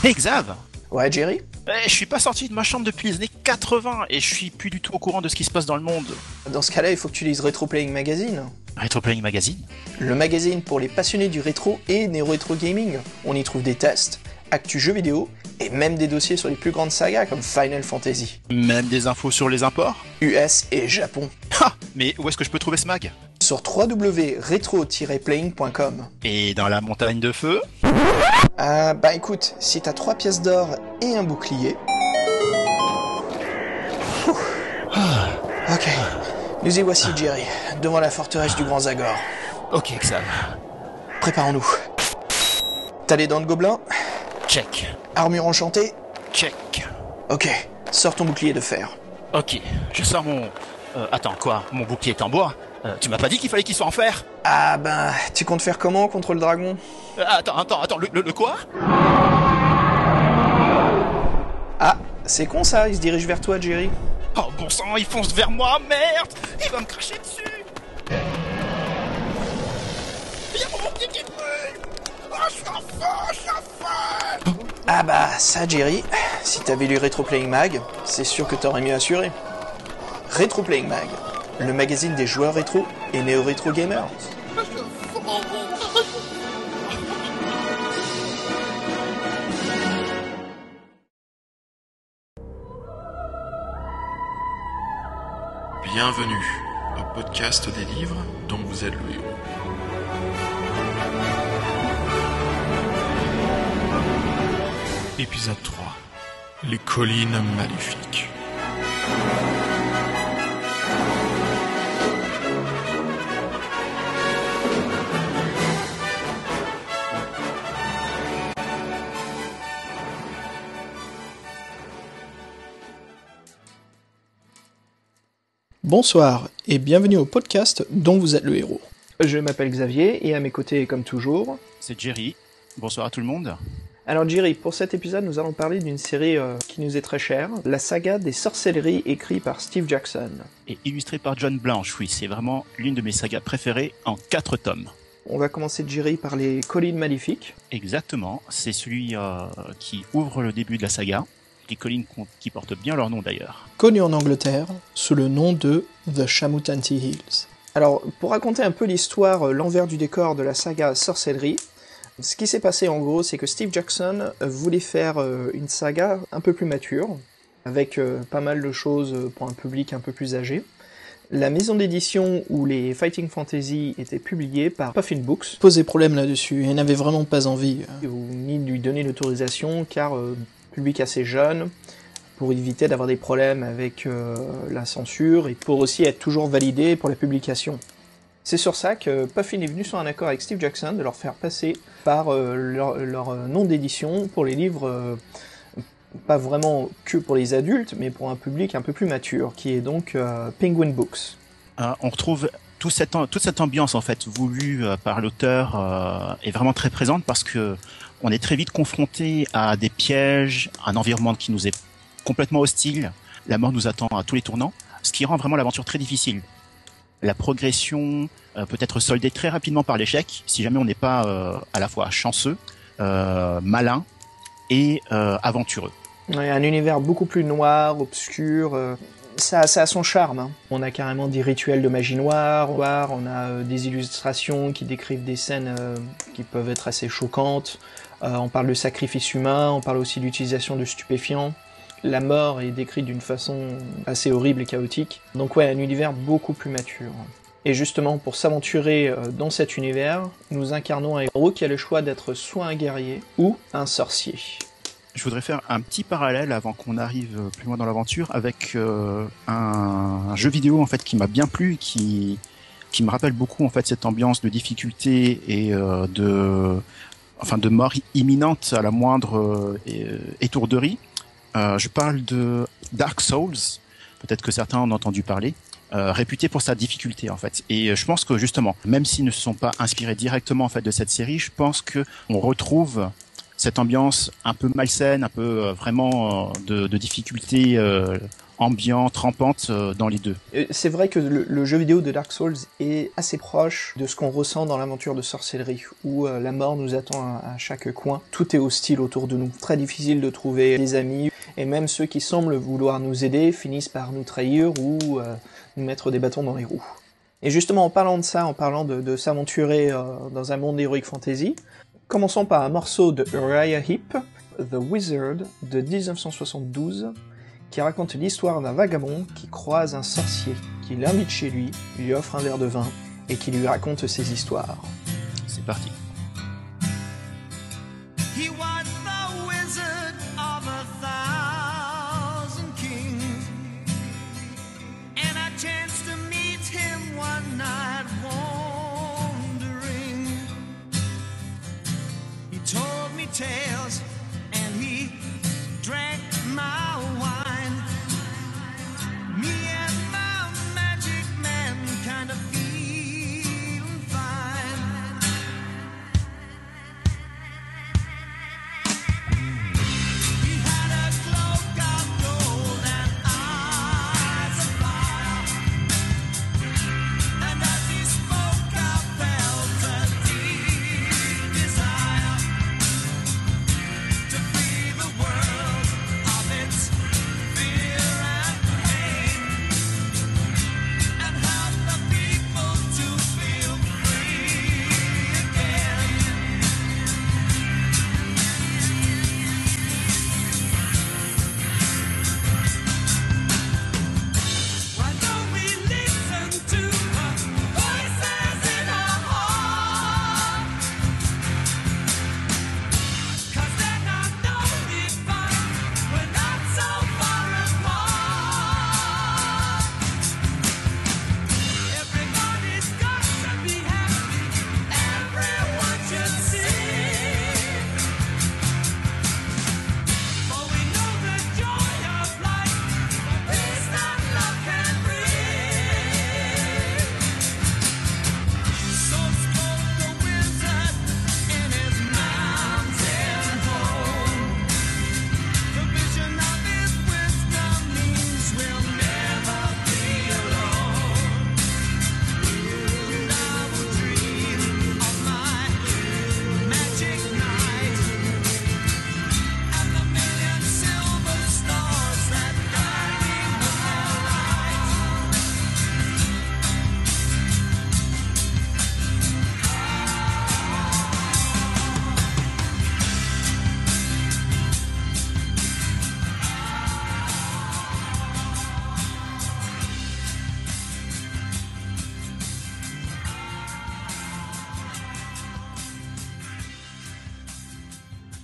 Hey Xav, Ouais, Jerry? je suis pas sorti de ma chambre depuis les années 80 et je suis plus du tout au courant de ce qui se passe dans le monde. Dans ce cas-là, il faut que tu lises Retro Playing Magazine. Retro Playing Magazine? Le magazine pour les passionnés du rétro et néo-rétro gaming. On y trouve des tests, actus jeux vidéo et même des dossiers sur les plus grandes sagas comme Final Fantasy, Même des infos sur les imports? US et Japon. Ha! Mais où est-ce que je peux trouver ce mag? Sur www.retro-playing.com. Et dans la montagne de feu? Bah écoute, si t'as 3 pièces d'or et un bouclier... Ok, nous y voici Jerry, devant la forteresse du Grand Zagor. Ok Xav. Préparons-nous. T'as les dents de gobelin? Check. Armure enchantée? Check. Ok, sors ton bouclier de fer. Ok, je sors mon... attends, quoi? Mon bouclier est en bois? Tu m'as pas dit qu'il fallait qu'il soit en fer? Ah ben, tu comptes faire comment contre le dragon? Attends, le quoi? Ah, c'est con ça, il se dirige vers toi Jerry. Oh bon sang, il fonce vers moi, merde! Il va me cracher dessus! Il y a mon bouclier qui brûle! Oh, je suis en feu! Ah bah ça Jerry, si t'avais lu Retro Playing Mag, c'est sûr que t'aurais mieux assuré. Retro Playing Mag, le magazine des joueurs rétro et néo-rétro gamers. Bienvenue au podcast des livres dont vous êtes le héros. Épisode 3. Les collines maléfiques. Bonsoir et bienvenue au podcast dont vous êtes le héros. Je m'appelle Xavier et à mes côtés, comme toujours... C'est Jerry. Bonsoir à tout le monde. Alors Jerry, pour cet épisode, nous allons parler d'une série qui nous est très chère, la saga des sorcelleries écrite par Steve Jackson. Et illustré par John Blanche, oui, c'est vraiment l'une de mes sagas préférées en 4 tomes. On va commencer Jerry par les collines maléfiques. Exactement, c'est celui qui ouvre le début de la saga. Les collines qui portent bien leur nom d'ailleurs. Connu en Angleterre sous le nom de The Shamutanti Hills. Alors, pour raconter un peu l'histoire, l'envers du décor de la saga sorcellerie, ce qui s'est passé en gros, c'est que Steve Jackson voulait faire une saga un peu plus mature, avec pas mal de choses pour un public un peu plus âgé. La maison d'édition où les Fighting Fantasy étaient publiés par Puffin Books posait problème là-dessus et n'avait vraiment pas envie ni de lui donner l'autorisation car public assez jeune, pour éviter d'avoir des problèmes avec la censure et pour aussi être toujours validé pour la publication. C'est sur ça que Puffin est venu sur un accord avec Steve Jackson de leur faire passer par leur nom d'édition pour les livres pas vraiment que pour les adultes, mais pour un public un peu plus mature, qui est donc Penguin Books. On retrouve toute cette ambiance en fait voulue par l'auteur est vraiment très présente parce que on est très vite confronté à des pièges, un environnement qui nous est complètement hostile, la mort nous attend à tous les tournants, ce qui rend vraiment l'aventure très difficile. La progression peut être soldée très rapidement par l'échec si jamais on n'est pas à la fois chanceux, malin et aventureux. Ouais, un univers beaucoup plus noir, obscur, ça a son charme. Hein. On a carrément des rituels de magie noire, on a des illustrations qui décrivent des scènes qui peuvent être assez choquantes, on parle de sacrifice humain, on parle aussi d'utilisation de stupéfiants. La mort est décrite d'une façon assez horrible et chaotique. Donc ouais, un univers beaucoup plus mature. Et justement, pour s'aventurer dans cet univers, nous incarnons un héros qui a le choix d'être soit un guerrier ou un sorcier. Je voudrais faire un petit parallèle avant qu'on arrive plus loin dans l'aventure avec un jeu vidéo en fait qui m'a bien plu, qui me rappelle beaucoup en fait cette ambiance de difficulté et de mort imminente à la moindre étourderie. Je parle de Dark Souls, peut-être que certains en ont entendu parler, réputé pour sa difficulté en fait. Et je pense que justement, même s'ils ne se sont pas inspirés directement en fait de cette série, je pense que on retrouve cette ambiance un peu malsaine, un peu vraiment de difficulté ambiante, trempante dans les deux. C'est vrai que le jeu vidéo de Dark Souls est assez proche de ce qu'on ressent dans l'aventure de sorcellerie, où la mort nous attend à chaque coin. Tout est hostile autour de nous, très difficile de trouver des amis, et même ceux qui semblent vouloir nous aider finissent par nous trahir ou nous mettre des bâtons dans les roues. Et justement, en parlant de ça, en parlant de s'aventurer dans un monde d'Heroic Fantasy, commençons par un morceau de Uriah Heep, The Wizard, de 1972, qui raconte l'histoire d'un vagabond qui croise un sorcier, qui l'invite chez lui, lui offre un verre de vin, et qui lui raconte ses histoires. C'est parti. He was the wizard of 1,000 kings, and I chanced to meet him one night wandering. He told me tales, and he drank my wine. Me and my magic man kind of feeling fine. He had a cloak of gold and eyes of fire, and as he spoke I felt a deep desire to free the world of its fear and pain, and help the people to feel free again. Why don't we listen to the voices in our heart? 'Cause they're not only fun, we're not so far apart. Everybody's got to be happy, everyone should sing. For we know the joy of life, the peace that love can bring. So spoke the wizard in his mountain home. The vision of his wisdom means we'll never be alone. And I will dream of my magic night and the million silver stars that guide me by light.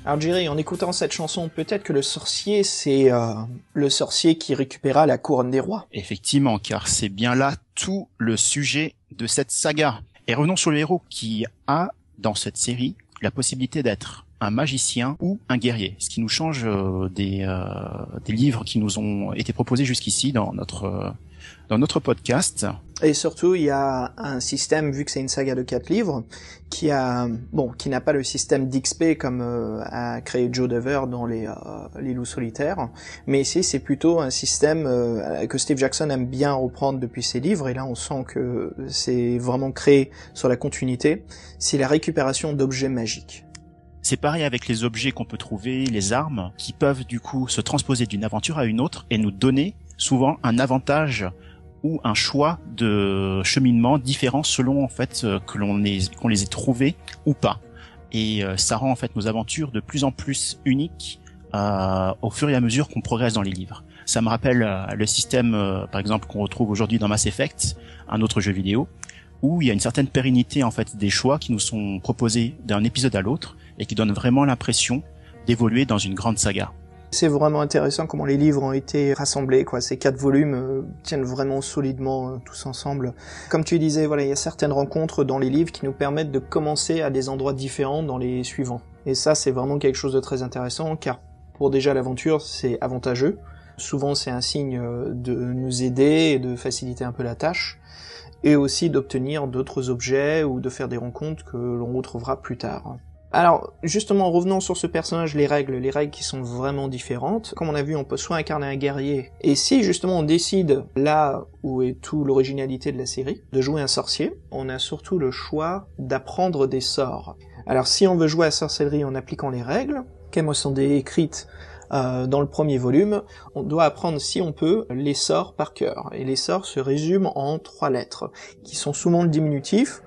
Alors Jerry, en écoutant cette chanson, peut-être que le sorcier, c'est le sorcier qui récupéra la couronne des rois. Effectivement, car c'est bien là tout le sujet de cette saga. Et revenons sur le héros qui a, dans cette série, la possibilité d'être un magicien ou un guerrier, ce qui nous change des livres qui nous ont été proposés jusqu'ici dans notre podcast. Et surtout, il y a un système, vu que c'est une saga de 4 livres, qui n'a pas le système d'XP comme a créé Joe Dever dans les loups solitaires, mais ici c'est plutôt un système que Steve Jackson aime bien reprendre depuis ses livres, et là on sent que c'est vraiment créé sur la continuité, c'est la récupération d'objets magiques. C'est pareil avec les objets qu'on peut trouver, les armes, qui peuvent du coup se transposer d'une aventure à une autre et nous donner souvent un avantage ou un choix de cheminement différent selon en fait qu'on les ait trouvés ou pas. Et ça rend en fait nos aventures de plus en plus uniques au fur et à mesure qu'on progresse dans les livres. Ça me rappelle le système par exemple qu'on retrouve aujourd'hui dans Mass Effect, un autre jeu vidéo, où il y a une certaine pérennité en fait des choix qui nous sont proposés d'un épisode à l'autre et qui donnent vraiment l'impression d'évoluer dans une grande saga. C'est vraiment intéressant comment les livres ont été rassemblés, quoi. Ces 4 volumes tiennent vraiment solidement tous ensemble. Comme tu disais, voilà, il y a certaines rencontres dans les livres qui nous permettent de commencer à des endroits différents dans les suivants. Et ça, c'est vraiment quelque chose de très intéressant, car pour déjà l'aventure, c'est avantageux. Souvent, c'est un signe de nous aider et de faciliter un peu la tâche, et aussi d'obtenir d'autres objets ou de faire des rencontres que l'on retrouvera plus tard. Alors, justement, revenons sur ce personnage, les règles qui sont vraiment différentes. Comme on a vu, on peut soit incarner un guerrier, et si justement on décide, là où est toute l'originalité de la série, de jouer un sorcier, on a surtout le choix d'apprendre des sorts. Alors, si on veut jouer à sorcellerie en appliquant les règles, qu'elles sont décrites dans le premier volume, on doit apprendre, si on peut, les sorts par cœur. Et les sorts se résument en 3 lettres, qui sont souvent le diminutif,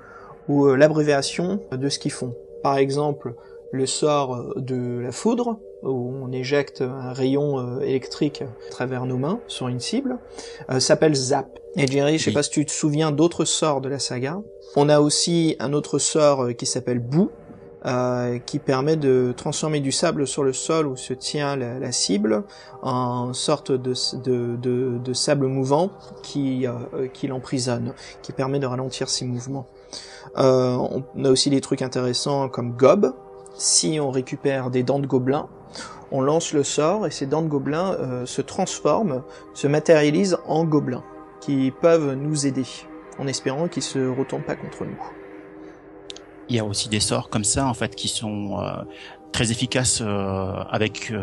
ou l'abréviation de ce qu'ils font. Par exemple, le sort de la foudre, où on éjecte un rayon électrique à travers nos mains sur une cible, s'appelle Zap. Et Jerry, je sais pas si tu te souviens d'autres sorts de la saga. On a aussi un autre sort qui s'appelle Boue, qui permet de transformer du sable sur le sol où se tient la cible en sorte de sable mouvant qui l'emprisonne, qui permet de ralentir ses mouvements. On a aussi des trucs intéressants comme Gob. Si on récupère des dents de gobelin, on lance le sort et ces dents de gobelin se transforment, se matérialisent en gobelins, qui peuvent nous aider, en espérant qu'ils se retournent pas contre nous. Il y a aussi des sorts comme ça en fait qui sont très efficaces avec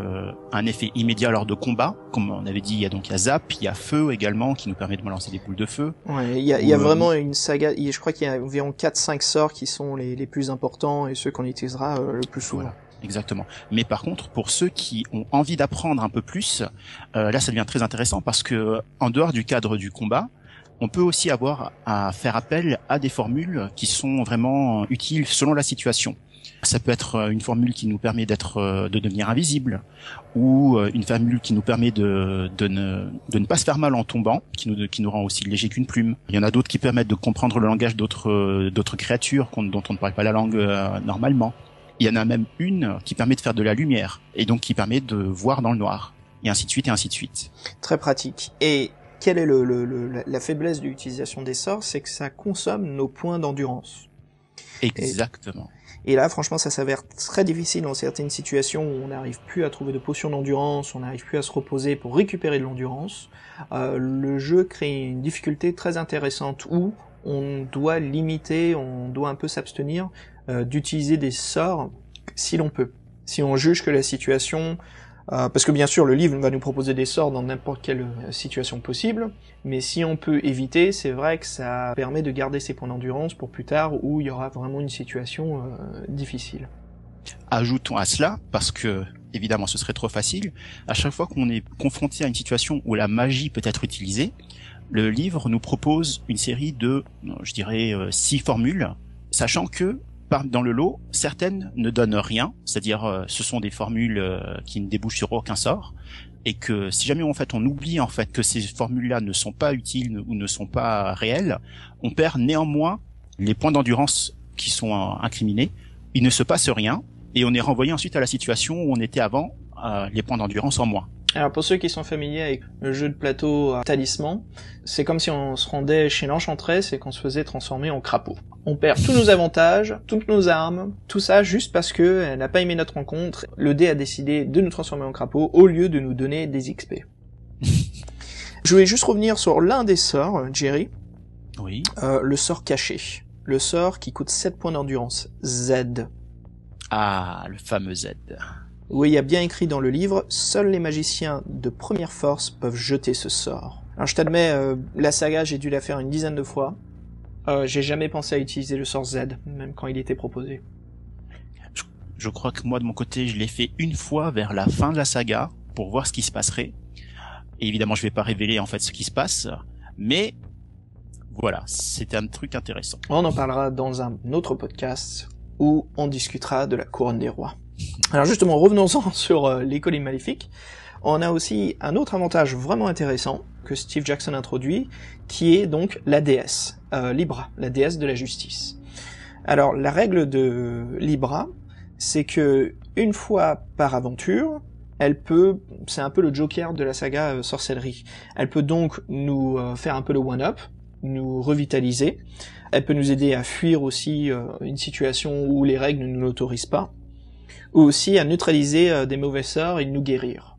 un effet immédiat lors de combat. Comme on avait dit, il y a Zap, il y a Feu également qui nous permet de balancer des boules de feu. Ouais, il y a vraiment une saga, je crois qu'il y a environ 4-5 sorts qui sont les plus importants et ceux qu'on utilisera le plus souvent. Voilà. Exactement. Mais par contre, pour ceux qui ont envie d'apprendre un peu plus, là ça devient très intéressant parce que en dehors du cadre du combat, on peut aussi avoir à faire appel à des formules qui sont vraiment utiles selon la situation. Ça peut être une formule qui nous permet de devenir invisible, ou une formule qui nous permet de ne pas se faire mal en tombant, qui nous rend aussi léger qu'une plume. Il y en a d'autres qui permettent de comprendre le langage d'autres créatures dont on ne parle pas la langue normalement. Il y en a même une qui permet de faire de la lumière, et donc qui permet de voir dans le noir, et ainsi de suite, et ainsi de suite. Très pratique. Et quelle est la faiblesse de l'utilisation des sorts? C'est que ça consomme nos points d'endurance. Exactement. Et là, franchement, ça s'avère très difficile dans certaines situations où on n'arrive plus à trouver de potions d'endurance, on n'arrive plus à se reposer pour récupérer de l'endurance. Le jeu crée une difficulté très intéressante où on doit limiter, on doit un peu s'abstenir d'utiliser des sorts si l'on peut. Si on juge que la situation... parce que bien sûr, le livre va nous proposer des sorts dans n'importe quelle situation possible, mais si on peut éviter, c'est vrai que ça permet de garder ses points d'endurance pour plus tard où il y aura vraiment une situation difficile. Ajoutons à cela, parce que évidemment ce serait trop facile, à chaque fois qu'on est confronté à une situation où la magie peut être utilisée, le livre nous propose une série de, je dirais, 6 formules, sachant que dans le lot, certaines ne donnent rien, c'est-à-dire ce sont des formules qui ne débouchent sur aucun sort, et que si jamais on oublie en fait que ces formules-là ne sont pas utiles ou ne sont pas réelles, on perd néanmoins les points d'endurance qui sont incriminés. Il ne se passe rien et on est renvoyé ensuite à la situation où on était avant, les points d'endurance en moins. Alors pour ceux qui sont familiers avec le jeu de plateau Talisman, c'est comme si on se rendait chez l'enchanteresse et qu'on se faisait transformer en crapaud. On perd tous nos avantages, toutes nos armes, tout ça juste parce que elle n'a pas aimé notre rencontre. Le dé a décidé de nous transformer en crapaud au lieu de nous donner des XP. Je voulais juste revenir sur l'un des sorts, Jerry. Oui. Le sort caché. Le sort qui coûte 7 points d'endurance. Z. Ah, le fameux Z. Oui, il y a bien écrit dans le livre, seuls les magiciens de première force peuvent jeter ce sort. Alors je t'admets, la saga, j'ai dû la faire une dizaine de fois. J'ai jamais pensé à utiliser le sort Z, même quand il était proposé. Je crois que moi, de mon côté, je l'ai fait une fois vers la fin de la saga, pour voir ce qui se passerait. Et évidemment, je vais pas révéler en fait ce qui se passe, mais voilà, c'était un truc intéressant. On en parlera dans un autre podcast, où on discutera de la couronne des rois. Alors justement, revenons-en sur les collines maléfiques. On a aussi un autre avantage vraiment intéressant que Steve Jackson introduit, qui est donc la déesse, Libra, la déesse de la justice. Alors la règle de Libra, c'est que une fois par aventure, elle peut, c'est un peu le Joker de la saga sorcellerie. Elle peut donc nous faire un peu le one-up, nous revitaliser. Elle peut nous aider à fuir aussi une situation où les règles ne nous l'autorisent pas, ou aussi à neutraliser des mauvais sorts et nous guérir.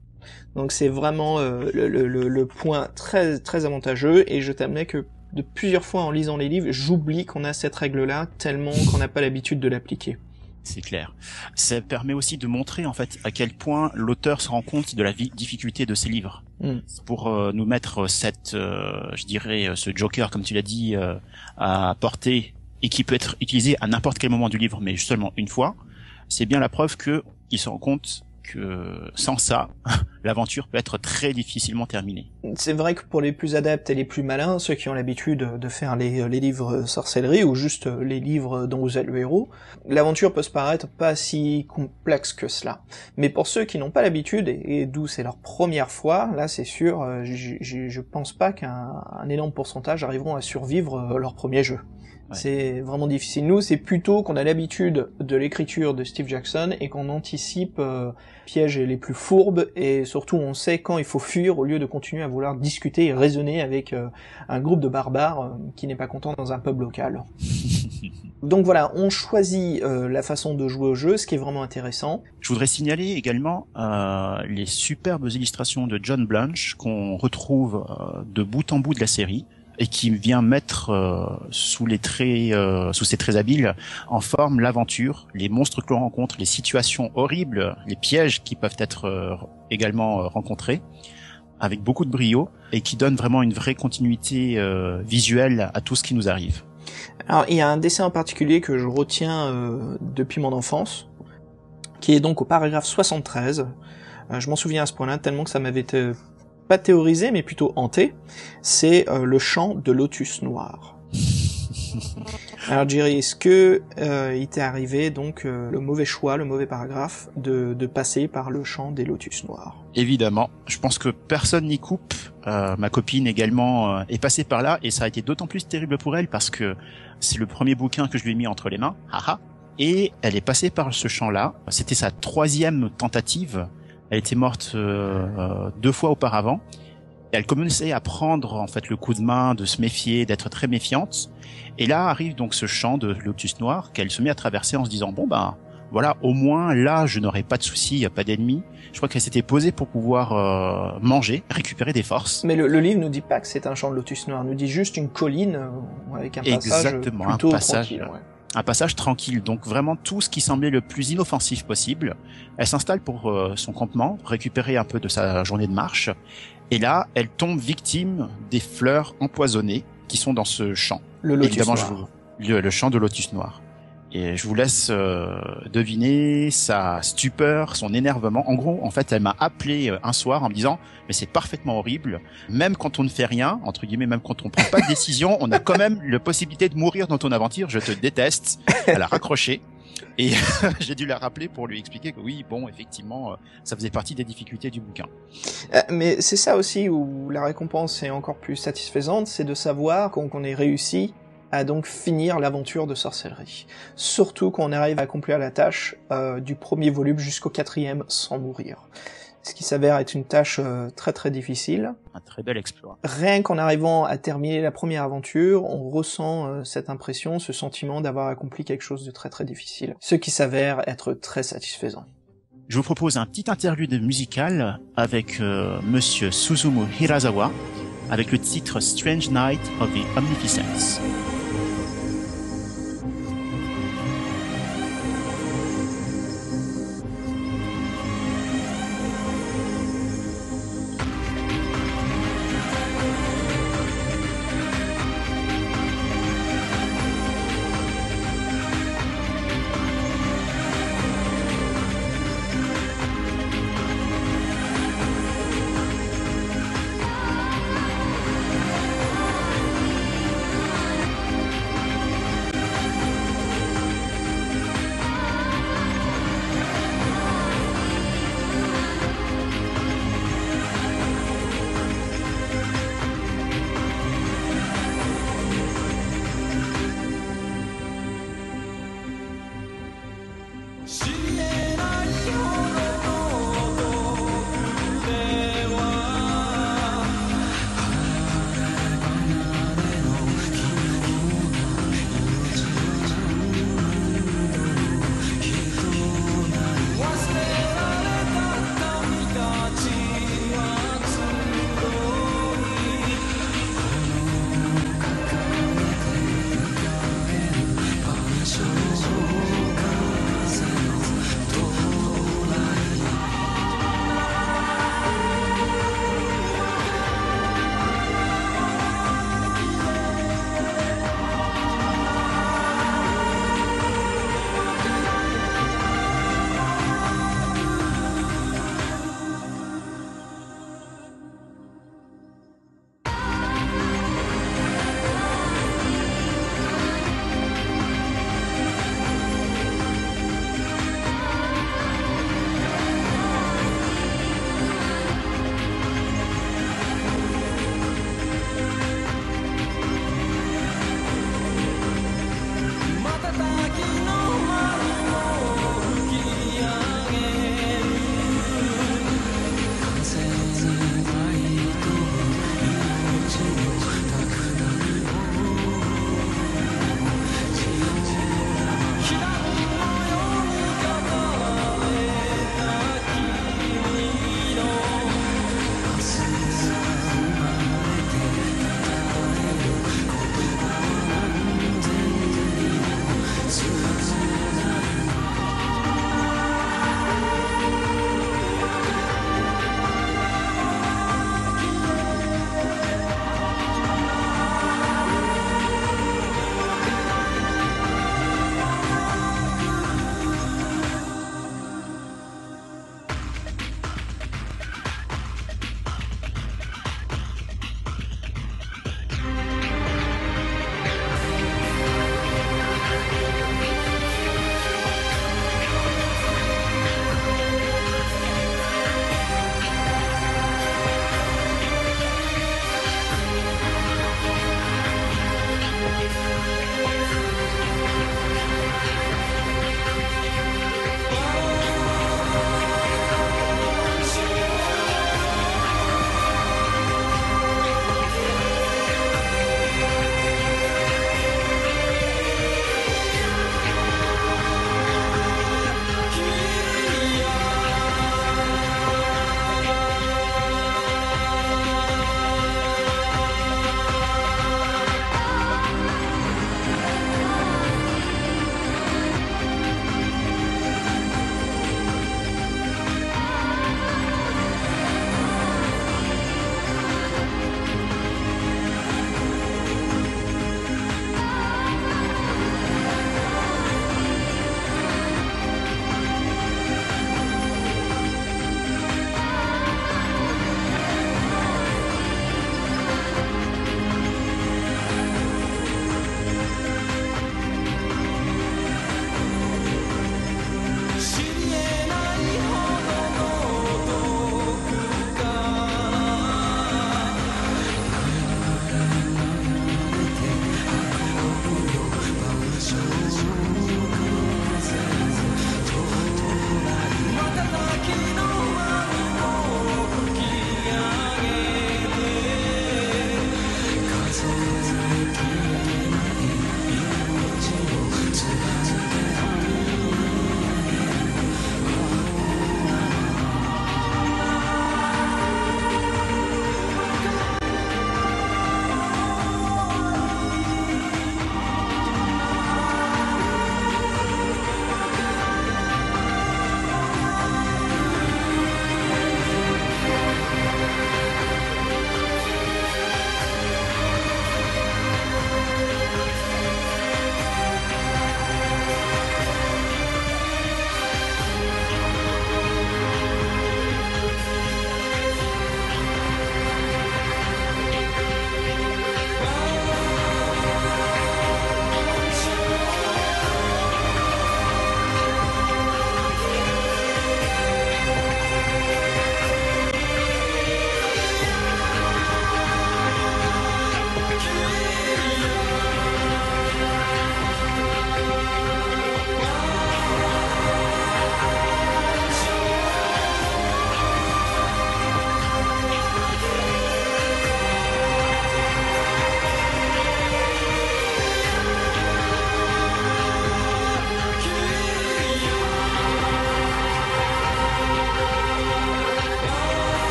Donc c'est vraiment le point très très avantageux, et je t'admets que de plusieurs fois en lisant les livres, j'oublie qu'on a cette règle-là tellement qu'on n'a pas l'habitude de l'appliquer. C'est clair. Ça permet aussi de montrer en fait à quel point l'auteur se rend compte de la difficulté de ses livres. Pour nous mettre je dirais, ce Joker, comme tu l'as dit, à portée et qui peut être utilisé à n'importe quel moment du livre, mais seulement une fois. C'est bien la preuve que il se rend compte que sans ça, l'aventure peut être très difficilement terminée. C'est vrai que pour les plus adeptes et les plus malins, ceux qui ont l'habitude de faire les livres sorcellerie ou juste les livres dont vous êtes le héros, l'aventure peut se paraître pas si complexe que cela. Mais pour ceux qui n'ont pas l'habitude et d'où c'est leur première fois, là c'est sûr, je pense pas qu'un énorme pourcentage arriveront à survivre leur premier jeu. Ouais. C'est vraiment difficile. Nous, c'est plutôt qu'on a l'habitude de l'écriture de Steve Jackson et qu'on anticipe pièges les plus fourbes et surtout on sait quand il faut fuir au lieu de continuer à vouloir discuter et raisonner avec un groupe de barbares qui n'est pas content dans un pub local. Donc voilà, on choisit la façon de jouer au jeu, ce qui est vraiment intéressant. Je voudrais signaler également les superbes illustrations de John Blanche qu'on retrouve de bout en bout de la série, et qui vient mettre sous ses traits habiles en forme l'aventure, les monstres que l'on rencontre, les situations horribles, les pièges qui peuvent être également rencontrés, avec beaucoup de brio, et qui donne vraiment une vraie continuité visuelle à tout ce qui nous arrive. Alors il y a un dessin en particulier que je retiens depuis mon enfance, qui est donc au paragraphe 73. Je m'en souviens à ce point-là, tellement que ça m'avait été pas théorisé, mais plutôt hanté, c'est le chant de Lotus Noir. Alors Jerry, est-ce que il t'est arrivé donc le mauvais choix, le mauvais paragraphe, de passer par le chant des Lotus Noirs? Évidemment, je pense que personne n'y coupe. Ma copine également est passée par là, et ça a été d'autant plus terrible pour elle parce que c'est le premier bouquin que je lui ai mis entre les mains, et elle est passée par ce chant-là. C'était sa 3e tentative. Elle était morte 2 fois auparavant. Et elle commençait à prendre en fait le coup de main, de se méfier, d'être très méfiante. Et là arrive donc ce champ de Lotus Noir qu'elle se met à traverser en se disant bon ben voilà, au moins là je n'aurai pas de soucis, il y a pas d'ennemis. Je crois qu'elle s'était posée pour pouvoir manger, récupérer des forces. Mais le livre nous dit pas que c'est un champ de Lotus Noir, nous dit juste une colline avec un passage plutôt tranquille. Ouais. Un passage tranquille, donc vraiment tout ce qui semblait le plus inoffensif possible. Elle s'installe pour son campement, récupérer un peu de sa journée de marche, et là, elle tombe victime des fleurs empoisonnées qui sont dans ce champ. Le Lotus Noir. Le champ de Lotus Noir. Et je vous laisse deviner sa stupeur, son énervement. En gros, en fait, elle m'a appelé un soir en me disant « Mais c'est parfaitement horrible. Même quand on ne fait rien, entre guillemets, même quand on prend pas de décision, on a quand même la possibilité de mourir dans ton aventure. Je te déteste. » Elle a raccroché. Et j'ai dû la rappeler pour lui expliquer que oui, bon, effectivement, ça faisait partie des difficultés du bouquin. Mais c'est ça aussi où la récompense est encore plus satisfaisante, c'est de savoir qu'on ait réussi à donc finir l'aventure de sorcellerie. Surtout qu'on arrive à accomplir la tâche du premier volume jusqu'au 4e sans mourir. Ce qui s'avère être une tâche très très difficile. Un très bel exploit. Rien qu'en arrivant à terminer la première aventure, on ressent cette impression, ce sentiment d'avoir accompli quelque chose de très très difficile. Ce qui s'avère être très satisfaisant. Je vous propose un petit interlude musical avec Monsieur Suzumu Hirasawa, avec le titre Strange Night of the Omnificence.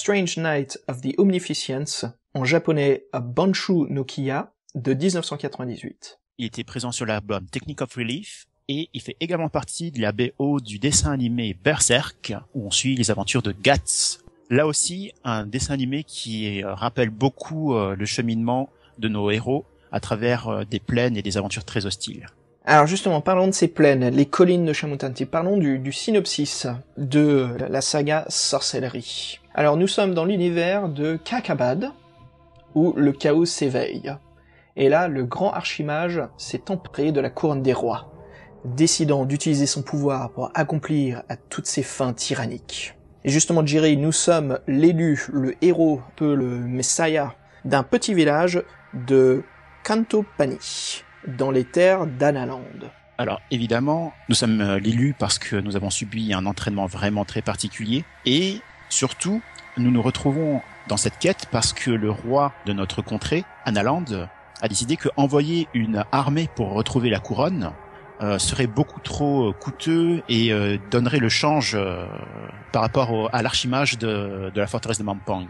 Strange Night of the Omnificence, en japonais Banshu no Kiya, de 1998. Il était présent sur l'album Technique of Relief et il fait également partie de la BO du dessin animé Berserk où on suit les aventures de Guts. Là aussi, un dessin animé qui rappelle beaucoup le cheminement de nos héros à travers des plaines et des aventures très hostiles. Alors justement, parlons de ces plaines, les collines de Shamutanti. Parlons du synopsis de la saga Sorcellerie. Alors nous sommes dans l'univers de Kakabad, où le chaos s'éveille. Et là, le grand archimage s'est emparé de la couronne des rois, décidant d'utiliser son pouvoir pour accomplir à toutes ses fins tyranniques. Et justement, Jiri, nous sommes l'élu, le héros, un peu le messiah, d'un petit village de Kantopani, dans les terres d'Analand. Alors évidemment, nous sommes l'élu parce que nous avons subi un entraînement vraiment très particulier et surtout, nous nous retrouvons dans cette quête parce que le roi de notre contrée, Analand, a décidé que envoyer une armée pour retrouver la couronne serait beaucoup trop coûteux et donnerait le change par rapport à l'archimage de la forteresse de Mampang.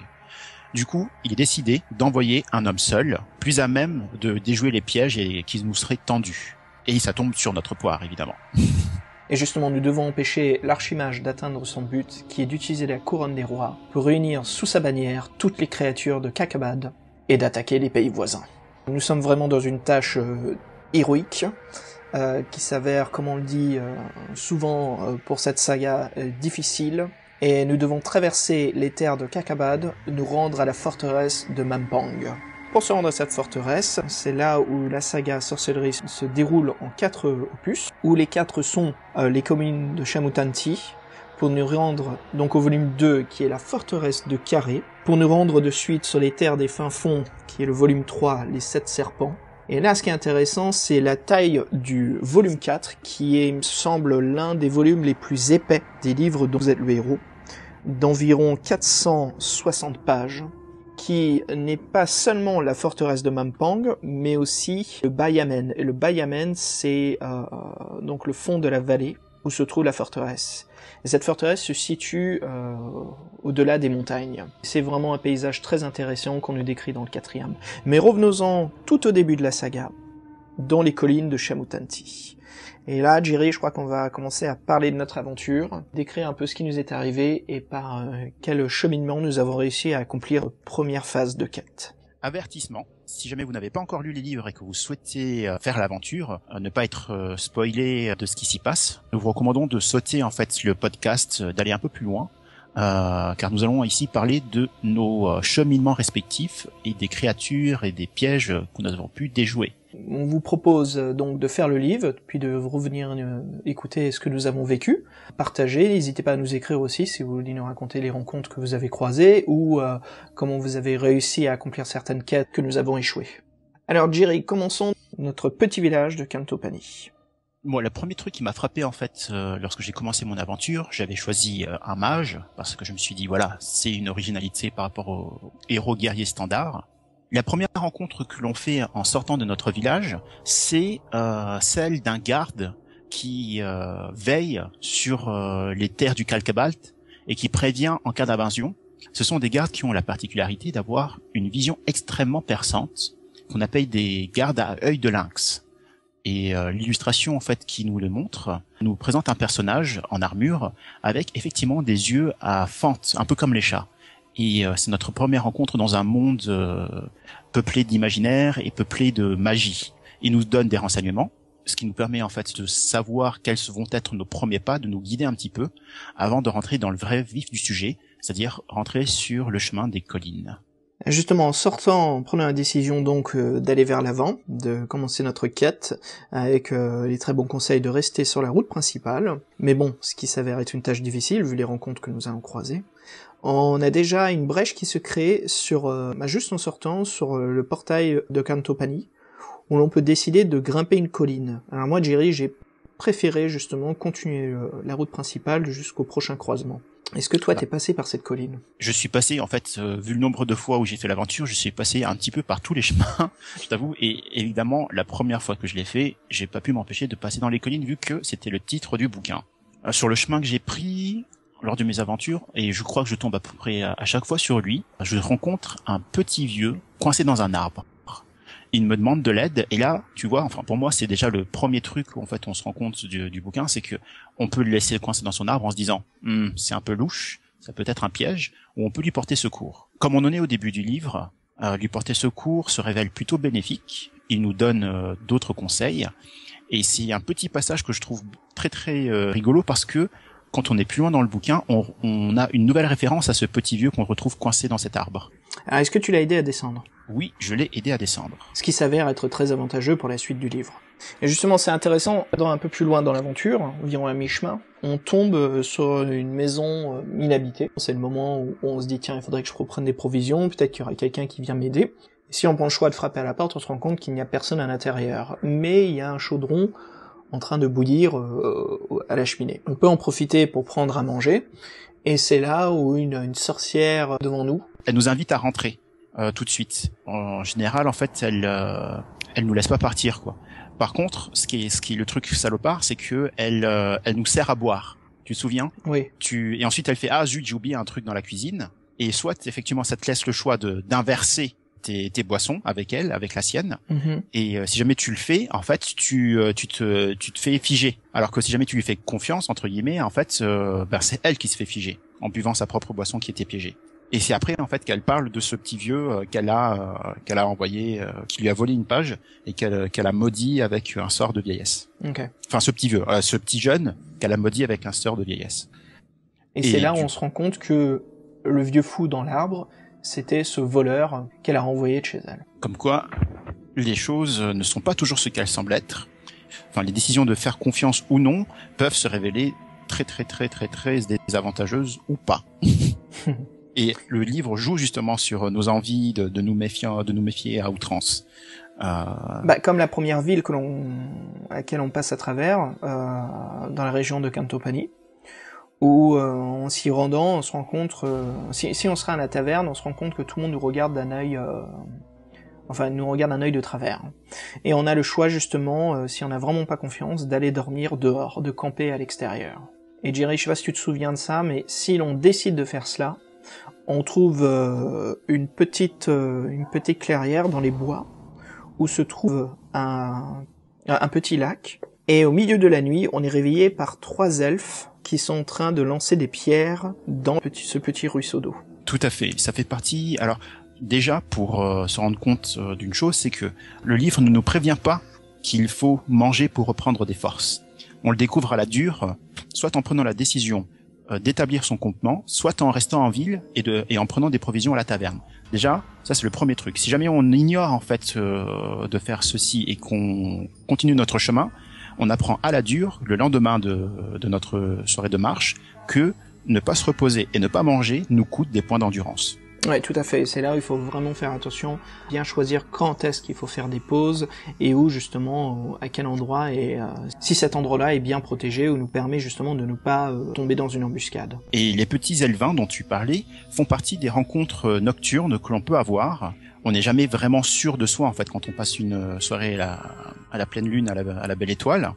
Du coup, il est décidé d'envoyer un homme seul, plus à même de déjouer les pièges et qui nous seraient tendus. Et ça tombe sur notre poire, évidemment. Et justement, nous devons empêcher l'archimage d'atteindre son but, qui est d'utiliser la couronne des rois pour réunir sous sa bannière toutes les créatures de Kakabad et d'attaquer les pays voisins. Nous sommes vraiment dans une tâche héroïque, qui s'avère, comme on le dit souvent pour cette saga, difficile, et nous devons traverser les terres de Kakabad, nous rendre à la forteresse de Mampang. Pour se rendre à cette forteresse, c'est là où la saga Sorcellerie se déroule en 4 opus, où les 4 sont les communes de Shamutanti, pour nous rendre donc au volume 2, qui est la forteresse de Carré, pour nous rendre de suite sur les terres des fins fonds, qui est le volume 3, les 7 serpents. Et là, ce qui est intéressant, c'est la taille du volume 4, qui est, il me semble, l'un des volumes les plus épais des livres dont vous êtes le héros, d'environ 460 pages, qui n'est pas seulement la forteresse de Mampang, mais aussi le Bayamen. Et le Bayamen, c'est donc le fond de la vallée où se trouve la forteresse. Et cette forteresse se situe au-delà des montagnes. C'est vraiment un paysage très intéressant qu'on nous décrit dans le 4e. Mais revenons-en tout au début de la saga, dans les collines de Shamutanti. Et là, Jiri, je crois qu'on va commencer à parler de notre aventure, décrire un peu ce qui nous est arrivé et par quel cheminement nous avons réussi à accomplir notre première phase de quête. Avertissement, si jamais vous n'avez pas encore lu les livres et que vous souhaitez faire l'aventure, ne pas être spoilé de ce qui s'y passe, nous vous recommandons de sauter en fait le podcast, d'aller un peu plus loin, car nous allons ici parler de nos cheminements respectifs et des créatures et des pièges que nous avons pu déjouer. On vous propose donc de faire le livre, puis de revenir écouter ce que nous avons vécu, partager, n'hésitez pas à nous écrire aussi si vous voulez nous raconter les rencontres que vous avez croisées, ou comment vous avez réussi à accomplir certaines quêtes que nous avons échouées. Alors Jiri, commençons notre petit village de Kantopani. Moi, le premier truc qui m'a frappé en fait, lorsque j'ai commencé mon aventure, j'avais choisi un mage, parce que je me suis dit, voilà, c'est une originalité par rapport aux héros guerriers standards. La première rencontre que l'on fait en sortant de notre village, c'est celle d'un garde qui veille sur les terres du Kalkabalt et qui prévient en cas d'invasion. Ce sont des gardes qui ont la particularité d'avoir une vision extrêmement perçante, qu'on appelle des gardes à œil de lynx. Et l'illustration en fait qui nous le montre nous présente un personnage en armure avec effectivement des yeux à fente, un peu comme les chats. Et c'est notre première rencontre dans un monde peuplé d'imaginaire et peuplé de magie. Il nous donne des renseignements, ce qui nous permet en fait de savoir quels vont être nos premiers pas, de nous guider un petit peu, avant de rentrer dans le vrai vif du sujet, c'est-à-dire rentrer sur le chemin des collines. Justement, en sortant, en prenant la décision donc d'aller vers l'avant, de commencer notre quête, avec les très bons conseils de rester sur la route principale, mais bon, ce qui s'avère être une tâche difficile vu les rencontres que nous allons croiser, on a déjà une brèche qui se crée sur, juste en sortant, sur le portail de Kantopani, où l'on peut décider de grimper une colline. Alors moi, Jiri, j'ai préféré justement continuer la route principale jusqu'au prochain croisement. Est-ce que toi, t'es passé par cette colline? Je suis passé, en fait, vu le nombre de fois où j'ai fait l'aventure, je suis passé un petit peu par tous les chemins, je t'avoue, et évidemment, la première fois que je l'ai fait, j'ai pas pu m'empêcher de passer dans les collines vu que c'était le titre du bouquin. Sur le chemin que j'ai pris, lors de mes aventures, et je crois que je tombe à peu près à chaque fois sur lui, je rencontre un petit vieux coincé dans un arbre. Il me demande de l'aide, et là, tu vois, enfin pour moi c'est déjà le premier truc où en fait on se rend compte du bouquin, c'est que on peut le laisser coincé dans son arbre en se disant c'est un peu louche, ça peut être un piège, ou on peut lui porter secours. Comme on en est au début du livre, lui porter secours se révèle plutôt bénéfique. Il nous donne d'autres conseils, et c'est un petit passage que je trouve très très rigolo parce que quand on est plus loin dans le bouquin, on a une nouvelle référence à ce petit vieux qu'on retrouve coincé dans cet arbre. Alors, est-ce que tu l'as aidé à descendre? Oui, je l'ai aidé à descendre. Ce qui s'avère être très avantageux pour la suite du livre. Et justement, c'est intéressant, dans un peu plus loin dans l'aventure, environ à mi-chemin, on tombe sur une maison inhabitée. C'est le moment où on se dit, tiens, il faudrait que je reprenne des provisions, peut-être qu'il y aura quelqu'un qui vient m'aider. Et si on prend le choix de frapper à la porte, on se rend compte qu'il n'y a personne à l'intérieur. Mais il y a un chaudron en train de bouillir à la cheminée. On peut en profiter pour prendre à manger, et c'est là où une sorcière devant nous. Elle nous invite à rentrer tout de suite. En général, en fait, elle nous laisse pas partir, quoi. Par contre, ce qui est le truc salopard, c'est que elle nous sert à boire. Tu te souviens? Oui. Et ensuite elle fait zut, j'ai oublié un truc dans la cuisine. Et soit effectivement ça te laisse le choix d'inverser tes boissons avec elle, avec la sienne. Mm-hmm. Et si jamais tu le fais, en fait, tu te fais figer. Alors que si jamais tu lui fais confiance entre guillemets, en fait, c'est elle qui se fait figer en buvant sa propre boisson qui était piégée. Et c'est après en fait qu'elle parle de ce petit vieux qu'elle a envoyé, qui lui a volé une page et qu'elle a maudit avec un sort de vieillesse. Okay. Enfin ce petit vieux, ce petit jeune qu'elle a maudit avec un sort de vieillesse. Et c'est là où on se rend compte que le vieux fou dans l'arbre, c'était ce voleur qu'elle a renvoyé de chez elle. Comme quoi, les choses ne sont pas toujours ce qu'elles semblent être. Enfin, les décisions de faire confiance ou non peuvent se révéler très désavantageuses ou pas. Et le livre joue justement sur nos envies de nous méfier à outrance. Comme la première ville à laquelle on passe à travers, dans la région de Cantopani, où en s'y rendant, on se rend compte, si on sera à la taverne, on se rend compte que tout le monde nous regarde d'un œil, nous regarde d'un œil de travers. Et on a le choix justement, si on n'a vraiment pas confiance, d'aller dormir dehors, de camper à l'extérieur. Et Jerry, je sais pas si tu te souviens de ça, mais si l'on décide de faire cela, on trouve une petite clairière dans les bois où se trouve un petit lac. Et au milieu de la nuit, on est réveillé par 3 elfes qui sont en train de lancer des pierres dans ce petit ruisseau d'eau. Tout à fait. Ça fait partie. Alors déjà, pour se rendre compte d'une chose, c'est que le livre ne nous prévient pas qu'il faut manger pour reprendre des forces. On le découvre à la dure, soit en prenant la décision d'établir son campement, soit en restant en ville et en prenant des provisions à la taverne. Déjà, ça c'est le premier truc. Si jamais on ignore en fait de faire ceci et qu'on continue notre chemin, on apprend à la dure le lendemain de notre soirée de marche que ne pas se reposer et ne pas manger nous coûte des points d'endurance. Ouais, tout à fait. C'est là où il faut vraiment faire attention, bien choisir quand est-ce qu'il faut faire des pauses et où justement, à quel endroit et si cet endroit-là est bien protégé ou nous permet justement de ne pas tomber dans une embuscade. Et les petits elvins dont tu parlais font partie des rencontres nocturnes que l'on peut avoir. On n'est jamais vraiment sûr de soi en fait quand on passe une soirée à la pleine lune, à la belle étoile.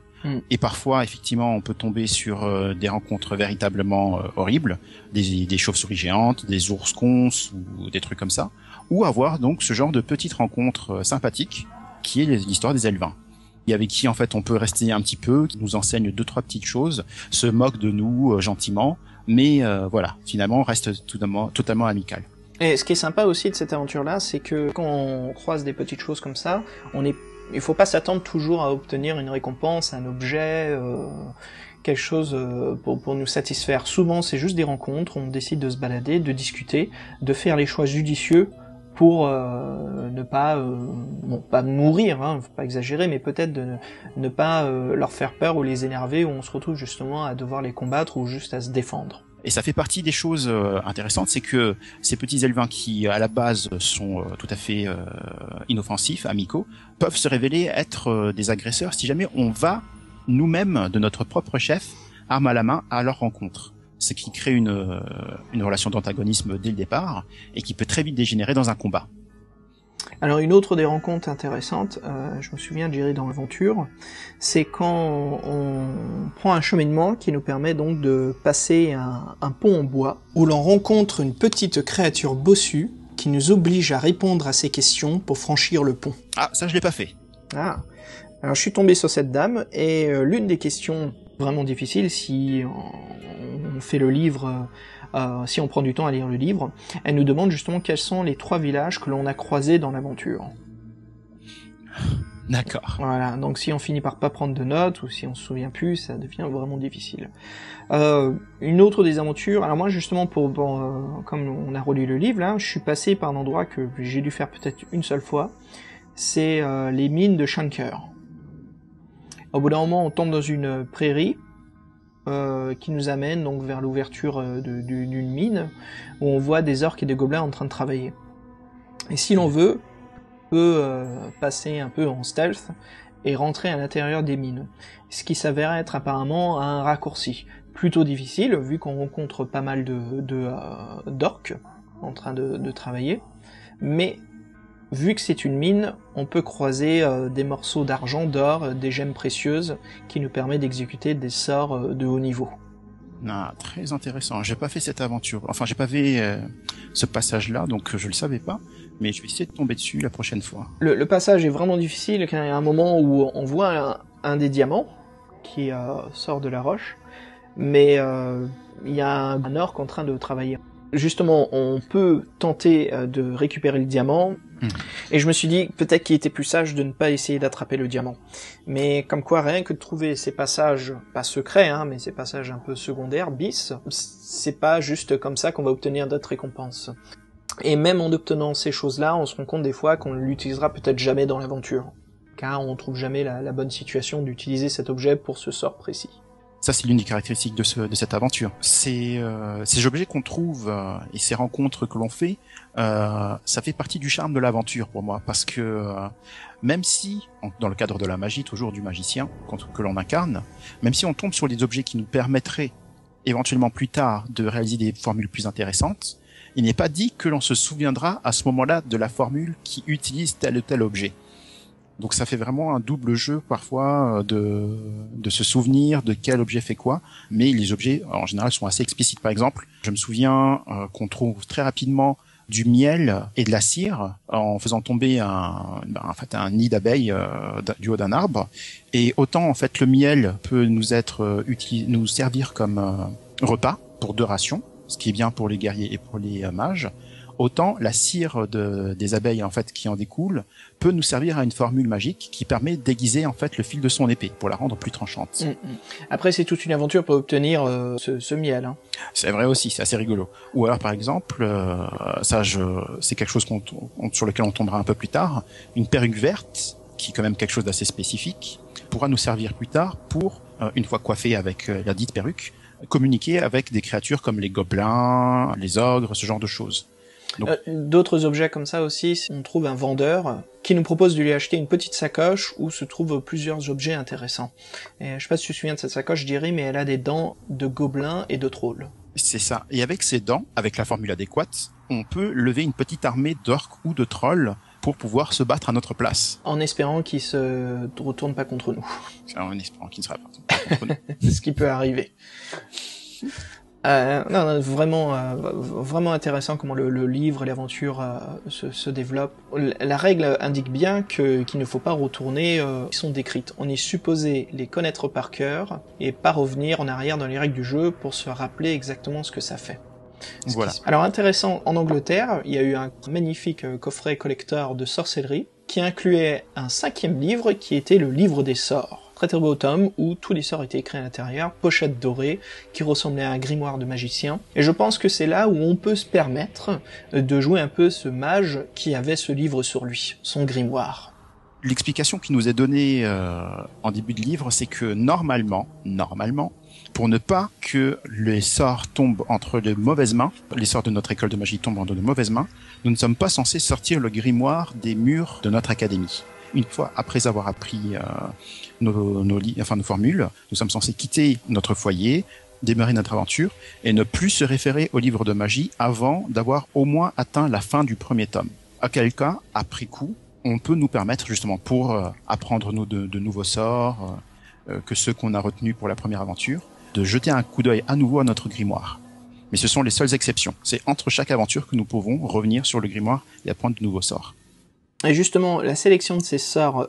Et parfois, effectivement, on peut tomber sur des rencontres véritablement horribles, des chauves-souris géantes, des ours conces ou des trucs comme ça, ou avoir donc ce genre de petites rencontres sympathiques qui est l'histoire des elvins. Et avec qui en fait on peut rester un petit peu, qui nous enseigne 2-3 petites choses, se moque de nous gentiment, mais voilà, finalement on reste totalement amical. Et ce qui est sympa aussi de cette aventure-là, c'est que quand on croise des petites choses comme ça, il faut pas s'attendre toujours à obtenir une récompense, un objet, quelque chose pour nous satisfaire. Souvent, c'est juste des rencontres, on décide de se balader, de discuter, de faire les choix judicieux pour ne pas, pas mourir, faut pas exagérer, mais peut-être de ne pas leur faire peur ou les énerver, où on se retrouve justement à devoir les combattre ou juste à se défendre. Et ça fait partie des choses intéressantes, c'est que ces petits elvins qui, à la base, sont tout à fait inoffensifs, amicaux, peuvent se révéler être des agresseurs si jamais on va nous-mêmes, de notre propre chef, arme à la main, à leur rencontre. Ce qui crée une relation d'antagonisme dès le départ et qui peut très vite dégénérer dans un combat. Alors une autre des rencontres intéressantes, je me souviens de gérer dans l'aventure, c'est quand on prend un cheminement qui nous permet donc de passer un pont en bois, où l'on rencontre une petite créature bossue qui nous oblige à répondre à ses questions pour franchir le pont. Ah, ça je l'ai pas fait. Ah. Alors je suis tombé sur cette dame, et l'une des questions vraiment difficiles, si on fait le livre, si on prend du temps à lire le livre, elle nous demande justement quels sont les 3 villages que l'on a croisés dans l'aventure. D'accord. Voilà, donc si on finit par pas prendre de notes, ou si on se souvient plus, ça devient vraiment difficile. Une autre des aventures, alors moi justement, comme on a relu le livre, là, je suis passé par un endroit que j'ai dû faire peut-être une seule fois, c'est les mines de Shanker. Au bout d'un moment, on tombe dans une prairie qui nous amène donc vers l'ouverture d'une mine, où on voit des orques et des gobelins en train de travailler. Et si l'on veut, on peut passer un peu en stealth et rentrer à l'intérieur des mines. Ce qui s'avère être apparemment un raccourci. Plutôt difficile, vu qu'on rencontre pas mal d'orques en train de travailler, mais vu que c'est une mine, on peut croiser des morceaux d'argent, d'or, des gemmes précieuses, qui nous permettent d'exécuter des sorts de haut niveau. Ah, très intéressant. J'ai pas fait cette aventure. Enfin, j'ai pas fait ce passage-là, donc je le savais pas. Mais je vais essayer de tomber dessus la prochaine fois. Le passage est vraiment difficile, car il y a un moment où on voit un des diamants qui sort de la roche, mais il y a un orc en train de travailler. Justement, on peut tenter de récupérer le diamant, et je me suis dit peut-être qu'il était plus sage de ne pas essayer d'attraper le diamant. Mais comme quoi, rien que de trouver ces passages, pas secrets, hein, mais ces passages un peu secondaires, bis, c'est pas juste comme ça qu'on va obtenir d'autres récompenses. Et même en obtenant ces choses-là, on se rend compte des fois qu'on ne l'utilisera peut-être jamais dans l'aventure, car on trouve jamais la bonne situation d'utiliser cet objet pour ce sort précis. Ça, c'est l'une des caractéristiques de cette aventure. Ces objets qu'on trouve et ces rencontres que l'on fait, ça fait partie du charme de l'aventure pour moi, parce que même si, dans le cadre de la magie, toujours du magicien que l'on incarne, même si on tombe sur des objets qui nous permettraient éventuellement plus tard de réaliser des formules plus intéressantes, il n'est pas dit que l'on se souviendra à ce moment-là de la formule qui utilise tel ou tel objet. Donc ça fait vraiment un double jeu parfois de se souvenir de quel objet fait quoi, mais les objets en général sont assez explicites. Par exemple, je me souviens qu'on trouve très rapidement du miel et de la cire en faisant tomber un nid d'abeilles du haut d'un arbre. Et autant en fait le miel peut nous servir comme repas pour 2 rations, ce qui est bien pour les guerriers et pour les mages. Autant la cire des abeilles en fait qui en découle peut nous servir à une formule magique qui permet d'aiguiser en fait le fil de son épée pour la rendre plus tranchante. Après, c'est toute une aventure pour obtenir ce miel. Hein. C'est vrai aussi, c'est assez rigolo. Ou alors par exemple, c'est quelque chose sur lequel on tombera un peu plus tard, une perruque verte qui est quand même quelque chose d'assez spécifique pourra nous servir plus tard pour une fois coiffé avec la dite perruque, communiquer avec des créatures comme les gobelins, les ogres, ce genre de choses. D'autres objets comme ça aussi, on trouve un vendeur qui nous propose de lui acheter une petite sacoche où se trouvent plusieurs objets intéressants. Et je sais pas si tu te souviens de cette sacoche, Jerry, mais elle a des dents de gobelins et de trolls. C'est ça. Et avec ces dents, avec la formule adéquate, on peut lever une petite armée d'orques ou de trolls pour pouvoir se battre à notre place. En espérant qu'ils se retournent pas contre nous. En espérant qu'ils ne seraient pas contre nous. C'est ce qui peut arriver. Non, vraiment intéressant comment le livre et l'aventure se développent. La règle indique bien qu'il ne faut pas retourner, ils sont décrites. On est supposé les connaître par cœur et pas revenir en arrière dans les règles du jeu pour se rappeler exactement ce que ça fait. Voilà. Alors intéressant, en Angleterre, il y a eu un magnifique coffret collector de sorcellerie qui incluait un 5e livre qui était le livre des sorts. Très beau tome où tous les sorts étaient écrits à l'intérieur, pochette dorée, qui ressemblait à un grimoire de magicien. Et je pense que c'est là où on peut se permettre de jouer un peu ce mage qui avait ce livre sur lui, son grimoire. L'explication qui nous est donnée en début de livre, c'est que normalement, pour ne pas que les sorts tombent entre de mauvaises mains, les sorts de notre école de magie tombent entre de mauvaises mains, nous ne sommes pas censés sortir le grimoire des murs de notre académie. Une fois après avoir appris nos formules, nous sommes censés quitter notre foyer, démarrer notre aventure et ne plus se référer au livre de magie avant d'avoir au moins atteint la fin du 1er tome. à quel cas, après coup, on peut nous permettre justement pour apprendre de nouveaux sorts, que ceux qu'on a retenus pour la première aventure, de jeter un coup d'œil à nouveau à notre grimoire. Mais ce sont les seules exceptions. C'est entre chaque aventure que nous pouvons revenir sur le grimoire et apprendre de nouveaux sorts. Et justement, la sélection de ces sorts,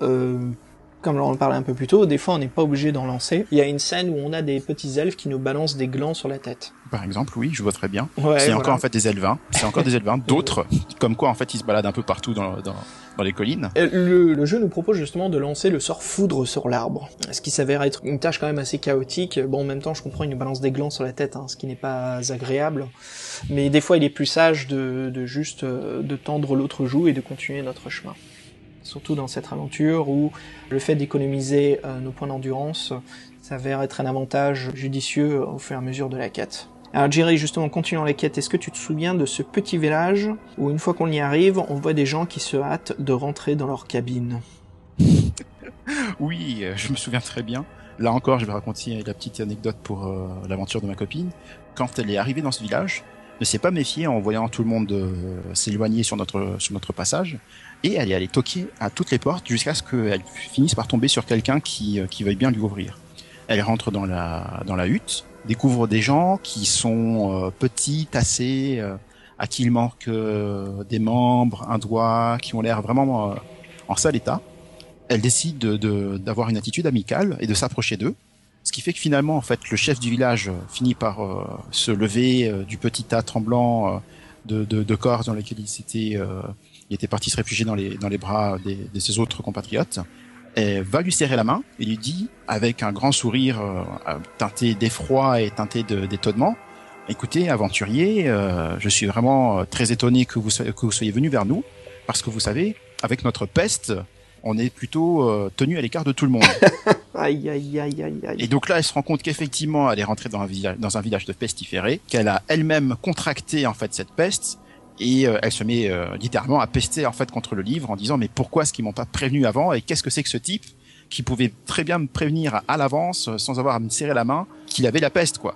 comme on en parlait un peu plus tôt, des fois on n'est pas obligé d'en lancer. Il y a une scène où on a des petits elfes qui nous balancent des glands sur la tête. Par exemple, oui, je vois très bien. Ouais, c'est voilà. encore en fait des elvins. C'est encore des elvins. D'autres, comme quoi en fait ils se baladent un peu partout dans les collines. Le jeu nous propose justement de lancer le sort foudre sur l'arbre, ce qui s'avère être une tâche quand même assez chaotique. Bon, en même temps, je comprends, il nous balance des glands sur la tête, ce qui n'est pas agréable. Mais des fois, il est plus sage de juste de tendre l'autre joue et de continuer notre chemin. Surtout dans cette aventure où le fait d'économiser nos points d'endurance s'avère être un avantage judicieux au fur et à mesure de la quête. Alors Jerry, justement, continuant la quête, est-ce que tu te souviens de ce petit village où une fois qu'on y arrive, on voit des gens qui se hâtent de rentrer dans leur cabine? Oui, je me souviens très bien. Là encore, je vais raconter la petite anecdote pour l'aventure de ma copine. Quand elle est arrivée dans ce village, ne s'est pas méfiée en voyant tout le monde s'éloigner sur notre passage, et elle est allée toquer à toutes les portes jusqu'à ce qu'elle finisse par tomber sur quelqu'un qui veuille bien lui ouvrir. Elle rentre dans la hutte, découvre des gens qui sont petits, tassés, à qui il manque des membres, un doigt, qui ont l'air vraiment en sale état. Elle décide d'avoir une attitude amicale et de s'approcher d'eux, ce qui fait que finalement, en fait, le chef du village finit par se lever du petit tas tremblant de corps dans lesquels il était parti se réfugier dans les bras de ses autres compatriotes. Elle va lui serrer la main et lui dit, avec un grand sourire teinté d'effroi et teinté d'étonnement, « Écoutez, aventurier, je suis vraiment très étonné que vous soyez venu vers nous, parce que vous savez, avec notre peste, on est plutôt tenu à l'écart de tout le monde. » Aïe, aïe, aïe, aïe, aïe. Et donc là, elle se rend compte qu'effectivement, elle est rentrée dans un village de pestiférés, qu'elle a elle-même contracté en fait cette peste. Et elle se met littéralement à pester en fait contre le livre en disant mais pourquoi est-ce qu'ils m'ont pas prévenu avant et qu'est-ce que c'est que ce type qui pouvait très bien me prévenir à l'avance sans avoir à me serrer la main qu'il avait la peste quoi.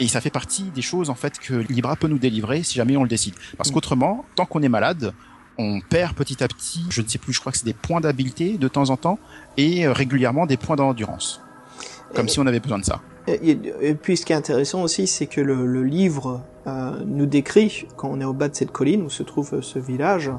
Et ça fait partie des choses en fait que Libra peut nous délivrer si jamais on le décide. Parce qu'autrement, tant qu'on est malade, on perd petit à petit, je ne sais plus, je crois que c'est des points d'habileté de temps en temps et régulièrement des points d'endurance. Comme si on avait besoin de ça. Et puis ce qui est intéressant aussi, c'est que le livre nous décrit, quand on est au bas de cette colline où se trouve ce village,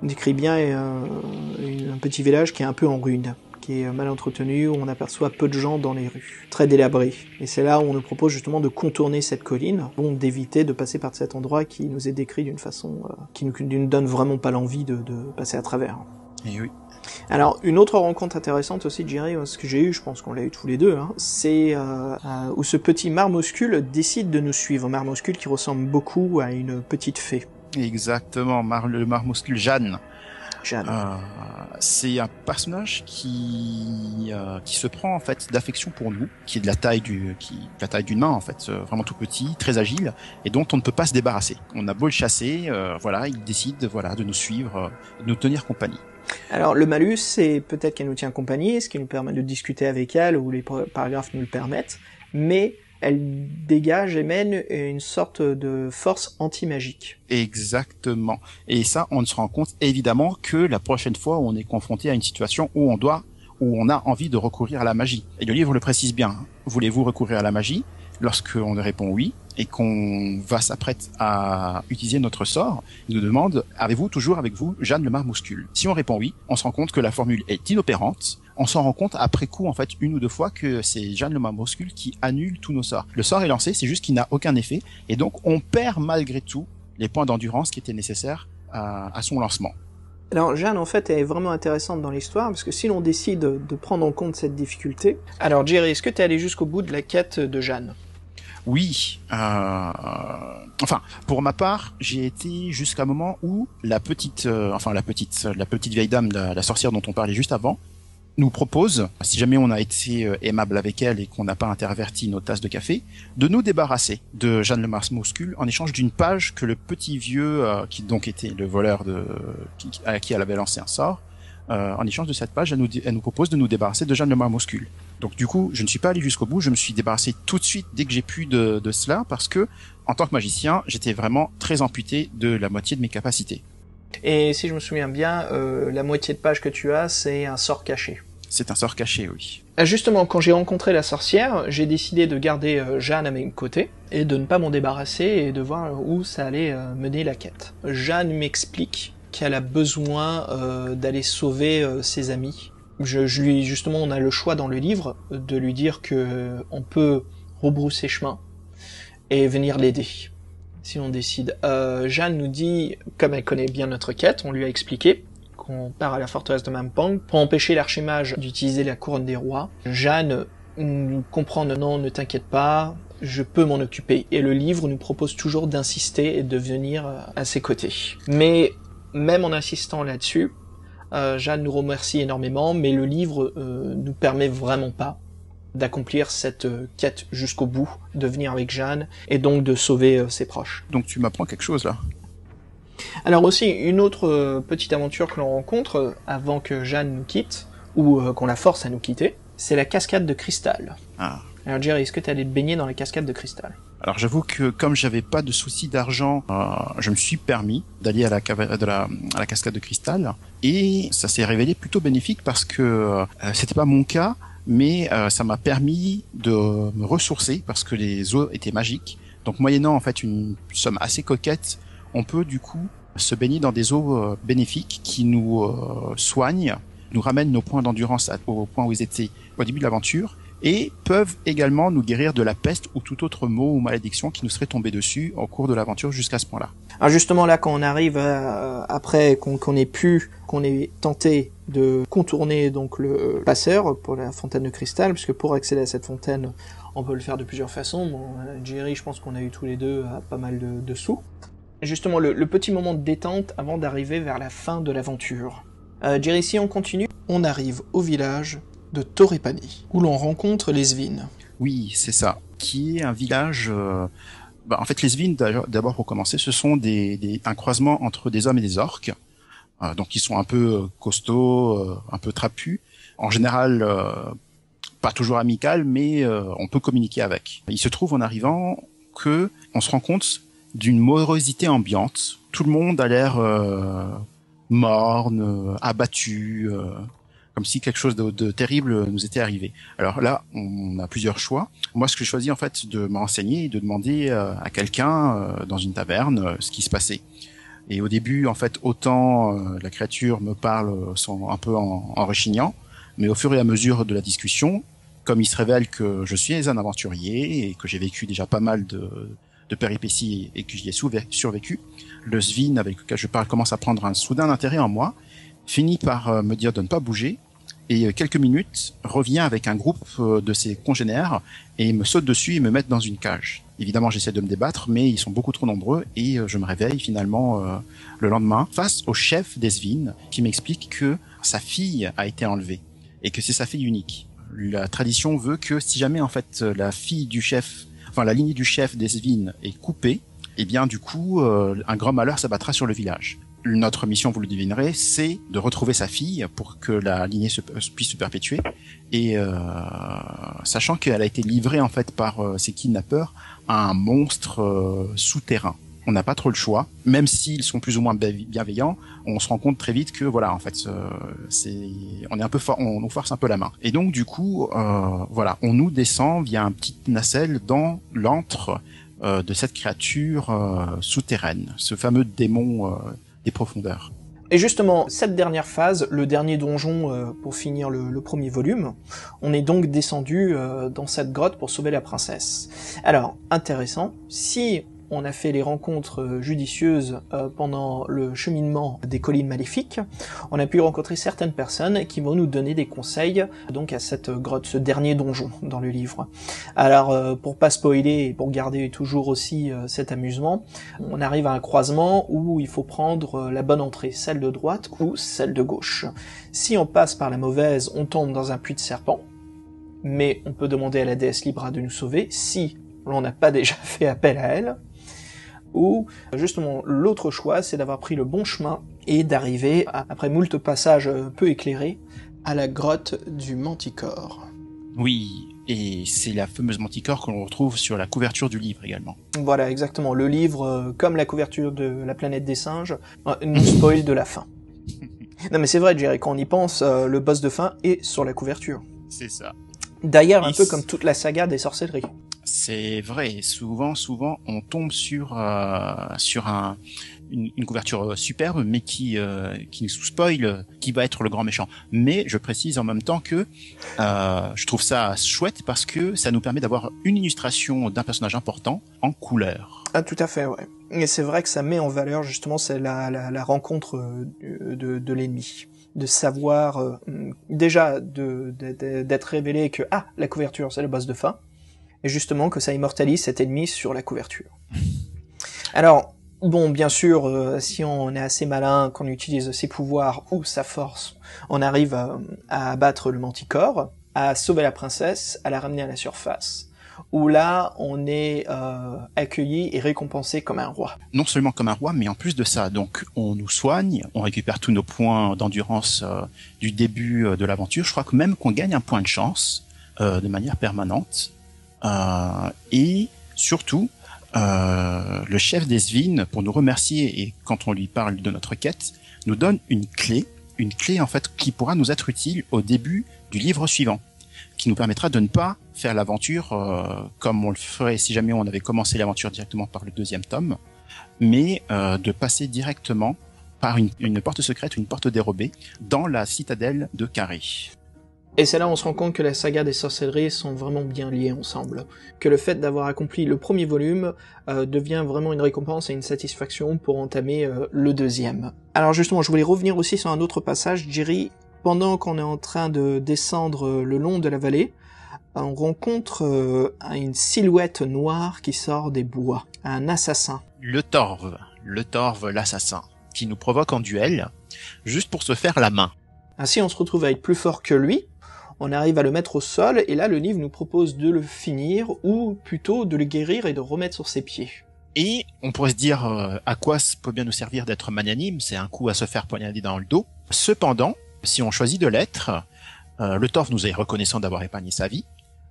nous décrit bien un petit village qui est un peu en ruine, qui est mal entretenu, où on aperçoit peu de gens dans les rues, très délabrés. Et c'est là où on nous propose justement de contourner cette colline, donc d'éviter de passer par cet endroit qui nous est décrit d'une façon qui nous donne vraiment pas l'envie de passer à travers. Et oui. Alors, une autre rencontre intéressante aussi, Jerry, ce que j'ai eu, je pense qu'on l'a eu tous les deux, c'est où ce petit marmoscule décide de nous suivre. Marmoscule qui ressemble beaucoup à une petite fée. Exactement, le marmoscule Jeanne. Jeanne. C'est un personnage qui se prend en fait d'affection pour nous, qui est de la taille d'une main en fait, vraiment tout petit, très agile, et dont on ne peut pas se débarrasser. On a beau le chasser, il décide de nous suivre, de nous tenir compagnie. Alors le malus, c'est peut-être qu'elle nous tient compagnie, ce qui nous permet de discuter avec elle, ou les paragraphes nous le permettent, mais elle dégage, émène une sorte de force anti-magique. Exactement. Et ça, on ne se rend compte évidemment que la prochaine fois où on est confronté à une situation où on a envie de recourir à la magie. Et le livre le précise bien. Voulez-vous recourir à la magie? Lorsqu'on répond oui, et qu'on s'apprête à utiliser notre sort, il nous demande « Avez-vous toujours avec vous Jeanne le marmoscule ?» Si on répond oui, on se rend compte que la formule est inopérante. On s'en rend compte après coup, en fait, une ou deux fois, que c'est Jeanne le marmoscule qui annule tous nos sorts. Le sort est lancé, c'est juste qu'il n'a aucun effet, et donc on perd malgré tout les points d'endurance qui étaient nécessaires à son lancement. Alors Jeanne, en fait, est vraiment intéressante dans l'histoire, parce que si l'on décide de prendre en compte cette difficulté... Alors Jerry, est-ce que t'es allé jusqu'au bout de la quête de Jeanne? Oui, pour ma part, j'ai été jusqu'à un moment où la petite vieille dame, la sorcière dont on parlait juste avant, nous propose, si jamais on a été aimable avec elle et qu'on n'a pas interverti nos tasses de café, de nous débarrasser de Jeanne le marmoscule en échange d'une page que le petit vieux, qui donc était le voleur à qui elle avait lancé un sort, en échange de cette page, elle nous propose de nous débarrasser de Jeanne le marmoscule. Donc du coup, je ne suis pas allé jusqu'au bout, je me suis débarrassé tout de suite dès que j'ai pu de cela, parce que, en tant que magicien, j'étais vraiment très amputé de la moitié de mes capacités. Et si je me souviens bien, la moitié de page que tu as, c'est un sort caché. C'est un sort caché, oui. Justement, quand j'ai rencontré la sorcière, j'ai décidé de garder Jeanne à mes côtés et de ne pas m'en débarrasser et de voir où ça allait mener la quête. Jeanne m'explique qu'elle a besoin d'aller sauver ses amis. Justement, on a le choix dans le livre de lui dire que on peut rebrousser chemin et venir l'aider, si on décide. Jeanne nous dit, comme elle connaît bien notre quête, on lui a expliqué qu'on part à la forteresse de Mampang pour empêcher l'archimage d'utiliser la couronne des rois. Jeanne nous comprend, non, ne t'inquiète pas, je peux m'en occuper. Et le livre nous propose toujours d'insister et de venir à ses côtés. Mais même en insistant là-dessus, Jeanne nous remercie énormément, mais le livre nous permet vraiment pas d'accomplir cette quête jusqu'au bout, de venir avec Jeanne, et donc de sauver ses proches. Donc tu m'apprends quelque chose là. Alors aussi, une autre petite aventure que l'on rencontre avant que Jeanne nous quitte, ou qu'on la force à nous quitter, c'est la cascade de cristal. Ah. Alors Jerry, est-ce que tu allais te baigner dans la cascade de cristal? Alors j'avoue que comme j'avais pas de souci d'argent, je me suis permis d'aller à la cascade de cristal, et ça s'est révélé plutôt bénéfique parce que c'était pas mon cas, mais ça m'a permis de me ressourcer parce que les eaux étaient magiques. Donc moyennant en fait une somme assez coquette, on peut du coup se baigner dans des eaux bénéfiques qui nous soignent, nous ramènent nos points d'endurance au point où ils étaient au début de l'aventure, et peuvent également nous guérir de la peste ou tout autre mot ou malédiction qui nous serait tombé dessus au cours de l'aventure jusqu'à ce point-là. Alors justement là, quand on arrive après qu'on ait tenté de contourner donc le passeur pour la fontaine de cristal, puisque pour accéder à cette fontaine, on peut le faire de plusieurs façons. Bon, Jerry, je pense qu'on a eu tous les deux pas mal de sous. Justement, le petit moment de détente avant d'arriver vers la fin de l'aventure. Jerry, si on continue, on arrive au village de Torrepani, où l'on rencontre les Svin. Oui, c'est ça. Qui est un village... en fait, les Svin, d'abord pour commencer, ce sont un croisement entre des hommes et des orques. Donc ils sont un peu costauds, un peu trapus. En général, pas toujours amical, mais on peut communiquer avec. Il se trouve en arrivant que on se rend compte d'une morosité ambiante. Tout le monde a l'air morne, abattu, comme si quelque chose de terrible nous était arrivé. Alors là, on a plusieurs choix. Moi, ce que j'ai choisi en fait, de me renseigner et de demander à quelqu'un dans une taverne ce qui se passait. Et au début, en fait, autant la créature me parle un peu en rechignant, mais au fur et à mesure de la discussion, comme il se révèle que je suis un aventurier et que j'ai vécu déjà pas mal de péripéties et que j'y ai survécu, le Svin avec lequel je parle commence à prendre un soudain intérêt en moi, finit par me dire de ne pas bouger, et quelques minutes revient avec un groupe de ses congénères et me saute dessus et me met dans une cage. Évidemment, j'essaie de me débattre, mais ils sont beaucoup trop nombreux et je me réveille finalement le lendemain face au chef des Svin qui m'explique que sa fille a été enlevée et que c'est sa fille unique. La tradition veut que si jamais en fait la fille du chef, enfin la lignée du chef des Svin est coupée, eh bien du coup un grand malheur s'abattra sur le village. Notre mission, vous le devinerez, c'est de retrouver sa fille pour que la lignée puisse se perpétuer. Et sachant qu'elle a été livrée en fait par ses kidnappeurs à un monstre souterrain. On n'a pas trop le choix, même s'ils sont plus ou moins bienveillants, on se rend compte très vite que voilà, en fait, on est un peu fort, on nous force un peu la main. Et donc du coup, voilà, on nous descend via un petit nacelle dans l'antre de cette créature souterraine, ce fameux démon des profondeurs. Et justement, cette dernière phase, le dernier donjon pour finir le premier volume, on est donc descendu dans cette grotte pour sauver la princesse. Alors, intéressant, si on a fait les rencontres judicieuses pendant le cheminement des collines maléfiques, on a pu rencontrer certaines personnes qui vont nous donner des conseils donc à cette grotte, ce dernier donjon dans le livre. Alors pour pas spoiler et pour garder toujours aussi cet amusement, on arrive à un croisement où il faut prendre la bonne entrée, celle de droite ou celle de gauche. Si on passe par la mauvaise, on tombe dans un puits de serpent, mais on peut demander à la déesse Libra de nous sauver si l'on n'a pas déjà fait appel à elle. Ou justement l'autre choix, c'est d'avoir pris le bon chemin et d'arriver, après moult passages peu éclairés, à la grotte du Manticore. Oui, Et c'est la fameuse manticore que l'on retrouve sur la couverture du livre également. Voilà, exactement. Le livre, comme la couverture de La planète des singes, nous spoil de la fin. Non mais c'est vrai, Jerry, quand on y pense, le boss de fin est sur la couverture. C'est ça. D'ailleurs, un Et peu comme toute la saga des sorcelleries. C'est vrai. Souvent, on tombe sur une couverture superbe, mais qui nous spoil qui va être le grand méchant. Mais je précise en même temps que je trouve ça chouette parce que ça nous permet d'avoir une illustration d'un personnage important en couleur. Ah, tout à fait, ouais. Et c'est vrai que ça met en valeur, justement, c'est la rencontre de l'ennemi. De savoir, déjà, d'être révélé que, la couverture, c'est le boss de fin. Et justement, que ça immortalise cet ennemi sur la couverture. Alors, bon, bien sûr, si on est assez malin, qu'on utilise ses pouvoirs ou sa force, on arrive à abattre le manticore, à sauver la princesse, à la ramener à la surface, où là, on est accueilli et récompensé comme un roi. Non seulement comme un roi, mais en plus de ça, donc on nous soigne, on récupère tous nos points d'endurance du début de l'aventure. Je crois que même qu'on gagne un point de chance de manière permanente. Et surtout, le chef des Svin, pour nous remercier et quand on lui parle de notre quête, nous donne une clé en fait qui pourra nous être utile au début du livre suivant, qui nous permettra de ne pas faire l'aventure comme on le ferait si jamais on avait commencé l'aventure directement par le 2e tome, mais de passer directement par une porte secrète, une porte dérobée dans la citadelle de Carré. Et c'est là où on se rend compte que la saga des sorcelleries sont vraiment bien liées ensemble. Que le fait d'avoir accompli le premier volume devient vraiment une récompense et une satisfaction pour entamer le 2e. Alors justement, je voulais revenir aussi sur un autre passage, Jerry. Pendant qu'on est en train de descendre le long de la vallée, on rencontre une silhouette noire qui sort des bois, un assassin. Le Torve, l'assassin, qui nous provoque en duel, juste pour se faire la main. Ainsi, on se retrouve à être plus fort que lui, on arrive à le mettre au sol, et là, le livre nous propose de le finir, ou plutôt de le guérir et de remettre sur ses pieds. Et on pourrait se dire à quoi ça peut bien nous servir d'être magnanime, c'est un coup à se faire poignarder dans le dos. Cependant, si on choisit de l'être, le Torve nous est reconnaissant d'avoir épargné sa vie,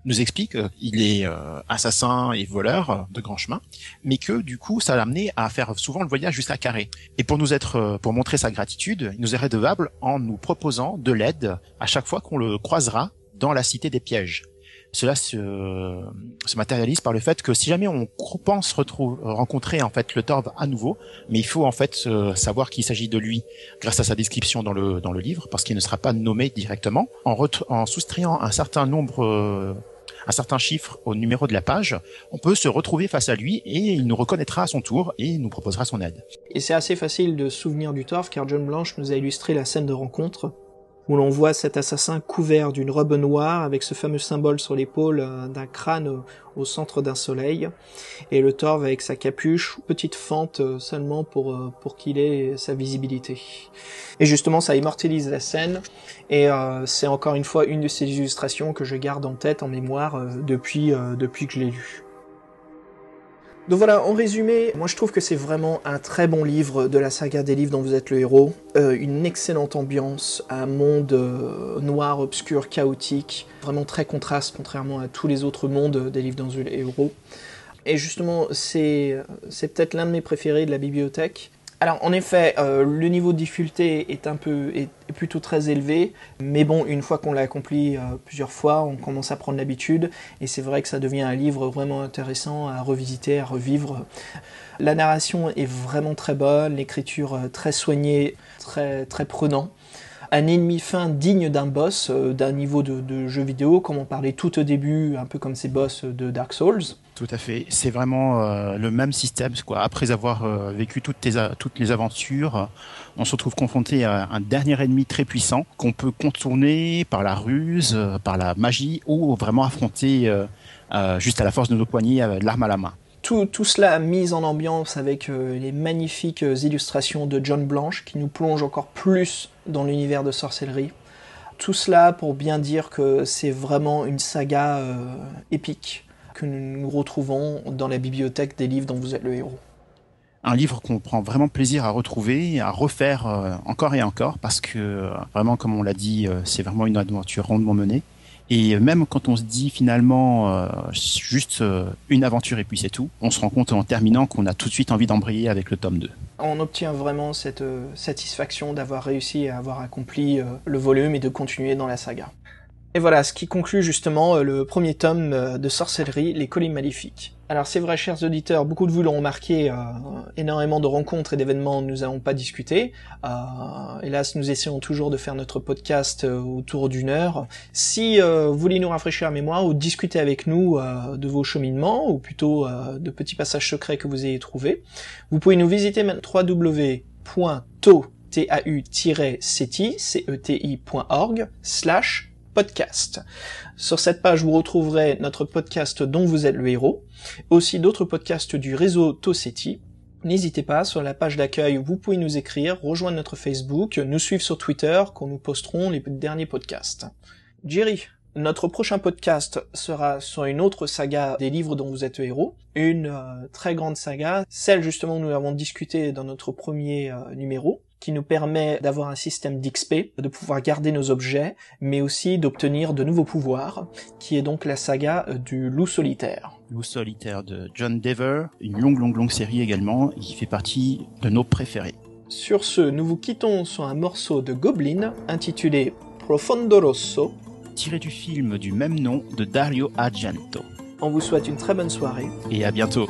nous explique qu'il est assassin et voleur de grand chemin, mais que du coup ça l'a amené à faire souvent le voyage jusqu'à Carré. Et pour montrer sa gratitude, il nous est redevable en nous proposant de l'aide à chaque fois qu'on le croisera dans la cité des pièges. Cela se matérialise par le fait que si jamais on pense rencontrer en fait le Torve à nouveau, mais il faut en fait savoir qu'il s'agit de lui grâce à sa description dans le livre, parce qu'il ne sera pas nommé directement, en soustrayant un certain chiffre au numéro de la page, on peut se retrouver face à lui et il nous reconnaîtra à son tour et nous proposera son aide. Et c'est assez facile de se souvenir du Torve car John Blanche nous a illustré la scène de rencontre où l'on voit cet assassin couvert d'une robe noire avec ce fameux symbole sur l'épaule d'un crâne au centre d'un soleil, et le Torve avec sa capuche, petite fente seulement pour qu'il ait sa visibilité. Et justement, ça immortalise la scène, et c'est encore une fois une de ces illustrations que je garde en tête, en mémoire, depuis que je l'ai lu. Donc voilà, en résumé, moi je trouve que c'est vraiment un très bon livre de la saga des livres dont vous êtes le héros. Une excellente ambiance, un monde noir, obscur, chaotique, vraiment très contraste contrairement à tous les autres mondes des livres dont vous êtes le héros. Et justement, c'est peut-être l'un de mes préférés de la bibliothèque. Alors en effet, le niveau de difficulté est plutôt très élevé, mais bon, une fois qu'on l'a accompli plusieurs fois, on commence à prendre l'habitude, et c'est vrai que ça devient un livre vraiment intéressant à revisiter, à revivre. La narration est vraiment très bonne, l'écriture très soignée, très, très prenant. Un ennemi fin digne d'un boss, d'un niveau de jeu vidéo, comme on parlait tout au début, un peu comme ces boss de Dark Souls. Tout à fait, c'est vraiment le même système, quoi. Après avoir vécu toutes les aventures, on se retrouve confronté à un dernier ennemi très puissant qu'on peut contourner par la ruse, par la magie, ou vraiment affronter juste à la force de nos poignets, l'arme à la main. Tout cela mis en ambiance avec les magnifiques illustrations de John Blanche qui nous plongent encore plus dans l'univers de sorcellerie. Tout cela pour bien dire que c'est vraiment une saga épique que nous retrouvons dans la bibliothèque des livres dont vous êtes le héros. Un livre qu'on prend vraiment plaisir à retrouver, à refaire encore et encore, parce que vraiment, comme on l'a dit, c'est vraiment une aventure rondement menée. Et même quand on se dit finalement juste une aventure et puis c'est tout, on se rend compte en terminant qu'on a tout de suite envie d'embrayer avec le tome 2. On obtient vraiment cette satisfaction d'avoir réussi à avoir accompli le volume et de continuer dans la saga. Et voilà, ce qui conclut justement le premier tome de Sorcellerie, les Collines Maléfiques. Alors c'est vrai, chers auditeurs, beaucoup de vous l'ont remarqué, énormément de rencontres et d'événements nous n'avons pas discuté. Hélas, nous essayons toujours de faire notre podcast autour d'une heure. Si vous voulez nous rafraîchir la mémoire ou discuter avec nous de vos cheminements, ou plutôt de petits passages secrets que vous ayez trouvés, vous pouvez nous visiter www.tau-ceti.org/podcast. Sur cette page, vous retrouverez notre podcast dont vous êtes le héros, aussi d'autres podcasts du réseau TOCETI. N'hésitez pas, sur la page d'accueil, vous pouvez nous écrire, rejoindre notre Facebook, nous suivre sur Twitter, quand nous posterons les derniers podcasts. Jerry, notre prochain podcast sera sur une autre saga des livres dont vous êtes le héros, une très grande saga, celle justement où nous avons discuté dans notre premier numéro, qui nous permet d'avoir un système d'XP, de pouvoir garder nos objets, mais aussi d'obtenir de nouveaux pouvoirs, qui est donc la saga du Loup Solitaire. Loup Solitaire de John Dever, une longue série également, qui fait partie de nos préférés. Sur ce, nous vous quittons sur un morceau de Goblin, intitulé Profondo Rosso. Tiré du film du même nom de Dario Argento. On vous souhaite une très bonne soirée. Et à bientôt.